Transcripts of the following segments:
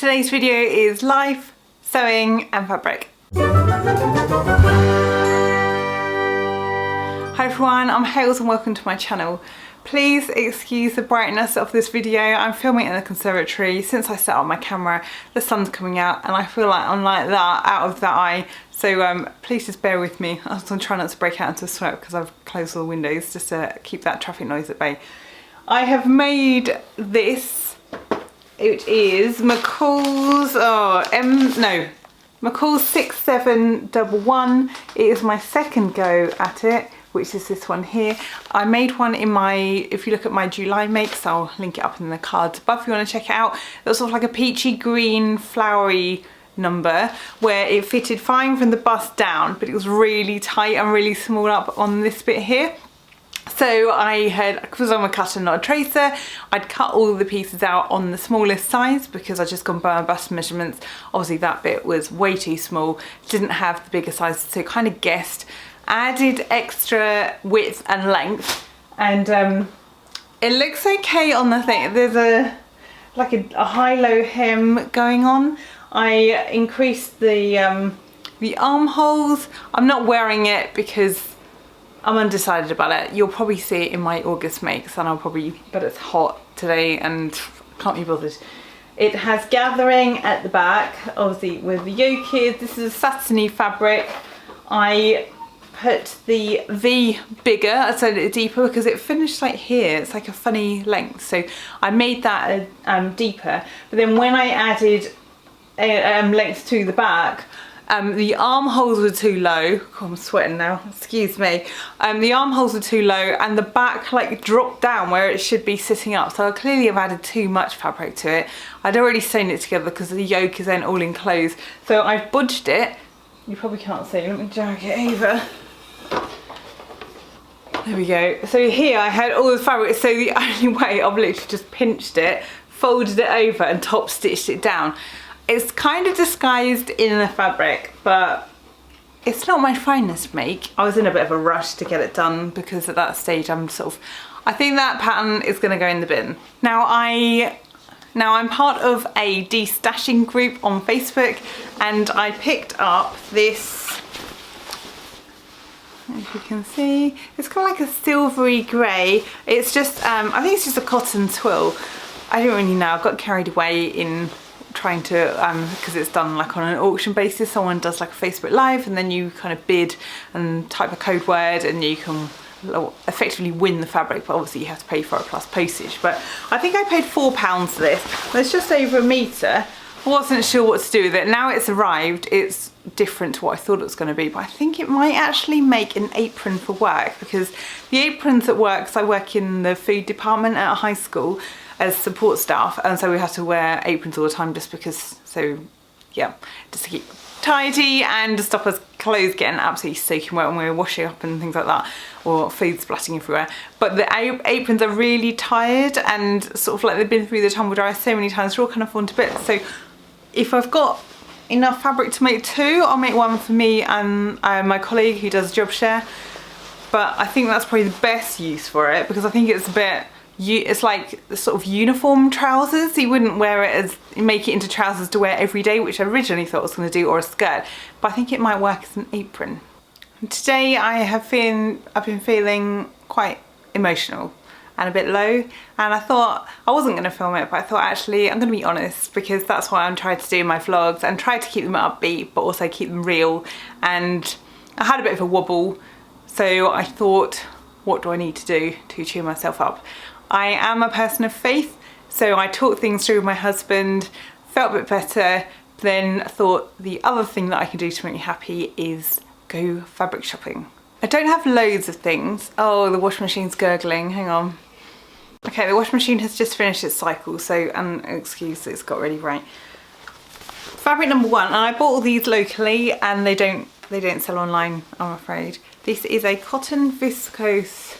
Today's video is life, sewing and fabric. Hi everyone, I'm Hales and welcome to my channel. Please excuse the brightness of this video. I'm filming in the conservatory. Since I set up my camera, the sun's coming out and I feel like I'm like that out of the eye. So please just bear with me. I'm trying not to break out into sweat because I've closed all the windows just to keep that traffic noise at bay. I have made this. It is McCalls, McCalls 6711. It is my second go at it, which is this one here. I made one in my, if you look at my July makes, I'll link it up in the cards above if you want to check it out. It was sort of like a peachy green flowery number where it fitted fine from the bust down, but it was really tight and really small up on this bit here. So I had, because I'm a cutter not a tracer, I'd cut all the pieces out on the smallest size because I'd just gone by my bust measurements. Obviously that bit was way too small, didn't have the bigger sizes, so kind of guessed. Added extra width and length, and it looks okay on the thing. There's a high-low hem going on. I increased the armholes. I'm not wearing it because I'm undecided about it. You'll probably see it in my August makes, and but it's hot today and can't be bothered. It has gathering at the back, obviously with the yoke here. This is a satiny fabric. I put the V bigger, I sewed it deeper because it finished like here. It's like a funny length, so I made that deeper. But then when I added length to the back, the armholes were too low. Oh, I'm sweating now, excuse me. The armholes were too low and the back like dropped down where it should be sitting up. So I clearly have added too much fabric to it. I'd already sewn it together because the yoke is then all enclosed. So I've budged it. You probably can't see, let me drag it over. There we go. So here I had all the fabric. So the only way, I've literally just pinched it, folded it over and top stitched it down. It's kind of disguised in the fabric, but it's not my finest make. I was in a bit of a rush to get it done because at that stage I think that pattern is going to go in the bin. Now I'm part of a de-stashing group on Facebook, and I picked up this, as you can see, it's kind of like a silvery grey. It's just, I think it's just a cotton twill. I don't really know, I got carried away in trying to, because it's done like on an auction basis. Someone does like a Facebook Live and then you kind of bid and type a code word and you can effectively win the fabric, but obviously you have to pay for it plus postage. But I think I paid £4 for this. It's just over a metre. I wasn't sure what to do with it. Now it's arrived, it's different to what I thought it was going to be, but I think it might actually make an apron for work, because the aprons at work, so I work in the food department at a high school as support staff, and so we have to wear aprons all the time just because, so yeah, just to keep tidy and to stop us clothes getting absolutely soaking wet when we're washing up and things like that, or food splatting everywhere. But the aprons are really tired and sort of like they've been through the tumble dryer so many times, they're all kind of fallen to bits. So if I've got enough fabric to make two, I'll make one for me and my colleague who does job share. But I think that's probably the best use for it, because I think it's a bit, it's like the sort of uniform trousers. You wouldn't wear it as, make it into trousers to wear every day, which I originally thought I was going to do, or a skirt, but I think it might work as an apron. And today I've been feeling quite emotional and a bit low, and I thought I wasn't going to film it, but I thought actually I'm going to be honest, because that's what I'm trying to do in my vlogs, and try to keep them upbeat but also keep them real. And I had a bit of a wobble, so I thought, what do I need to do to cheer myself up? I am a person of faith, so I talked things through with my husband, felt a bit better, then thought the other thing that I can do to make me happy is go fabric shopping. I don't have loads of things. Oh, the washing machine's gurgling, hang on. Okay, the washing machine has just finished its cycle, so, and excuse, it's got really bright. Fabric number one, and I bought all these locally, and they don't sell online, I'm afraid. This is a cotton viscose,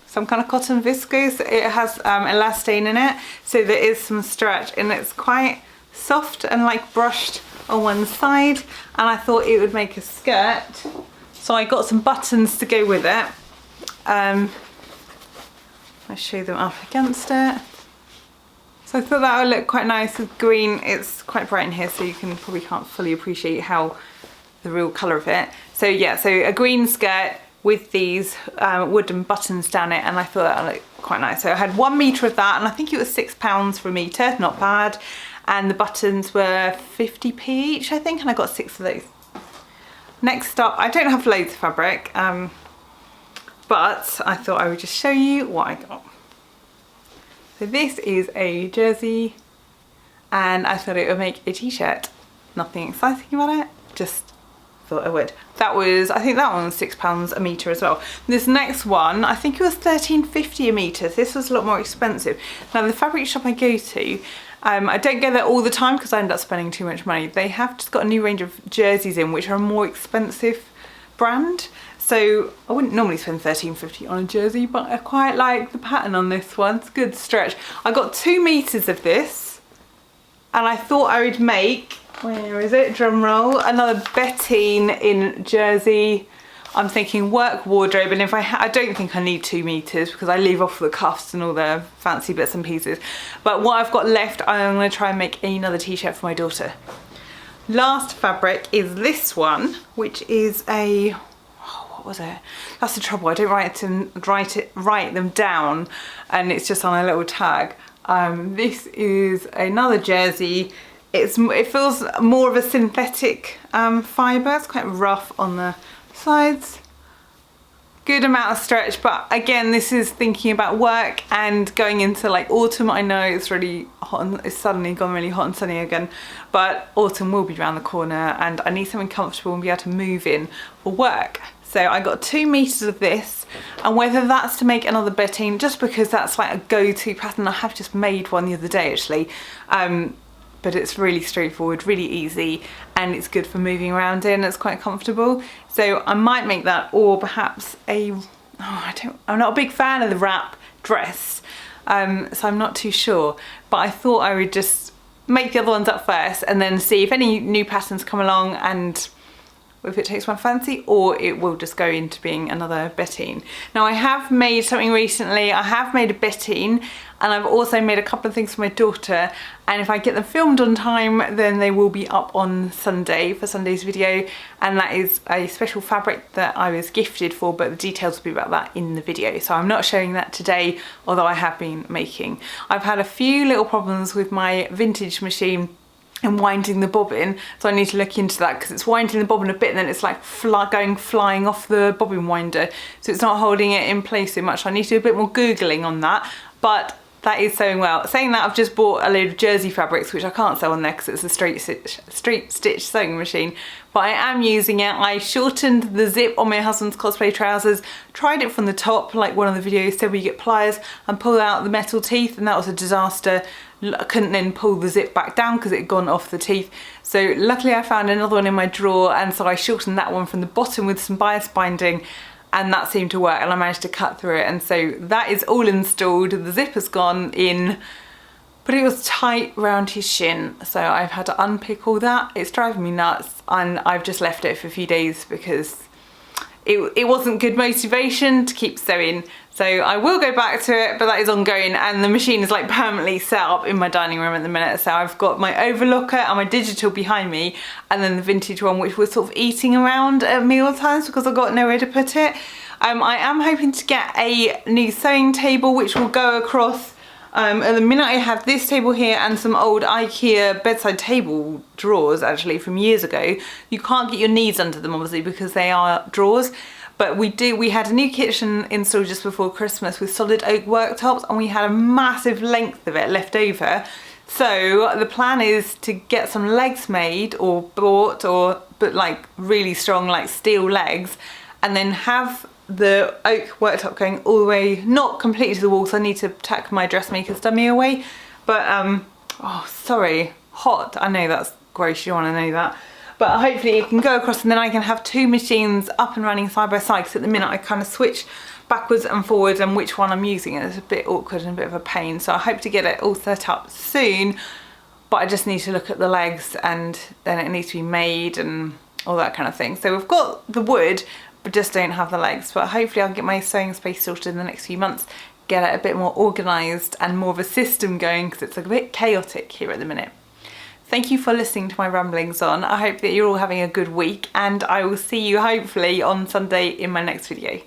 some kind of cotton viscose. It has elastane in it, so there is some stretch, and it's quite soft and like brushed on one side, and I thought it would make a skirt. So I got some buttons to go with it. I'll show them up against it. So I thought that would look quite nice with green. It's quite bright in here, so you probably can't fully appreciate how the real colour of it. So yeah, so a green skirt with these wooden buttons down it, and I thought that would look quite nice. So I had 1 metre of that, and I think it was £6 for a metre, not bad. And the buttons were 50p each, I think, and I got 6 of those. Next up, I don't have loads of fabric, but I thought I would just show you what I got. So this is a jersey, and I thought it would make a t-shirt. Nothing exciting about it, just thought I would. That was, I think that one was £6 a metre as well. This next one, I think it was £13.50 a metre. This was a lot more expensive. Now the fabric shop I go to, I don't go there all the time because I end up spending too much money. They have just got a new range of jerseys in which are a more expensive brand. So I wouldn't normally spend £13.50 on a jersey, but I quite like the pattern on this one. It's a good stretch. I got 2 metres of this, and I thought I would make, where is it, drum roll, another Bettine in jersey. I'm thinking work wardrobe, and if I don't think I need 2 metres because I leave off the cuffs and all the fancy bits and pieces. But what I've got left, I'm going to try and make another t-shirt for my daughter. Last fabric is this one, which is a, what was it? That's the trouble. I don't write them down, and it's just on a little tag. This is another jersey. It feels more of a synthetic fibre. It's quite rough on the sides. Good amount of stretch, but again, this is thinking about work and going into like autumn. I know it's really hot and it's suddenly gone really hot and sunny again, but autumn will be around the corner and I need something comfortable and be able to move in for work. So I got 2 metres of this, and whether that's to make another Bettine, just because that's like a go-to pattern. I have just made one the other day actually, but it's really straightforward, really easy, and it's good for moving around in. It's quite comfortable. So I might make that, or perhaps I'm not a big fan of the wrap dress, so I'm not too sure. But I thought I would just make the other ones up first and then see if any new patterns come along and if it takes my fancy, or it will just go into being another Bettine. Now I have made something recently. I have made a Bettine, and I've also made a couple of things for my daughter, and if I get them filmed on time then they will be up on Sunday for Sunday's video, and that is a special fabric that I was gifted for, but the details will be about that in the video, so I'm not showing that today, although I have been making. I've had a few little problems with my vintage machine and winding the bobbin, so I need to look into that because it's winding the bobbin a bit and then it's like flying off the bobbin winder, so it's not holding it in place so much. I need to do a bit more googling on that, but that is sewing well. Saying that, I've just bought a load of jersey fabrics which I can't sew on there because it's a straight stitch sewing machine, but I am using it. I shortened the zip on my husband's cosplay trousers, tried it from the top like one of the videos said, where you get pliers and pull out the metal teeth, and that was a disaster. I couldn't then pull the zip back down because it had gone off the teeth. So luckily I found another one in my drawer, and so I shortened that one from the bottom with some bias binding, and that seemed to work, and I managed to cut through it, and so that is all installed. The zip has gone in, but it was tight round his shin, so I've had to unpick all that. It's driving me nuts, and I've just left it for a few days because it wasn't good motivation to keep sewing. So I will go back to it, but that is ongoing, and the machine is like permanently set up in my dining room at the minute. So I've got my overlocker and my digital behind me, and then the vintage one which was sort of eating around at meal times because I've got nowhere to put it. I am hoping to get a new sewing table which will go across. At the minute I have this table here and some old IKEA bedside table drawers actually from years ago. You can't get your knees under them obviously because they are drawers. But we had a new kitchen installed just before Christmas with solid oak worktops, and we had a massive length of it left over. So the plan is to get some legs made or bought, but like really strong like steel legs, and then have the oak worktop going all the way, not completely to the wall, so I need to tack my dressmaker's dummy away. But oh sorry, hot, I know that's gross, you don't want to know that. But hopefully it can go across, and then I can have 2 machines up and running side by side, because at the minute I kind of switch backwards and forwards and which one I'm using, and it's a bit awkward and a bit of a pain. So I hope to get it all set up soon, but I just need to look at the legs, and then it needs to be made and all that kind of thing. So we've got the wood, but just don't have the legs, but hopefully I'll get my sewing space sorted in the next few months get it a bit more organised and more of a system going, because it's a bit chaotic here at the minute. Thank you for listening to my ramblings on. I hope that you're all having a good week, and I will see you hopefully on Sunday in my next video.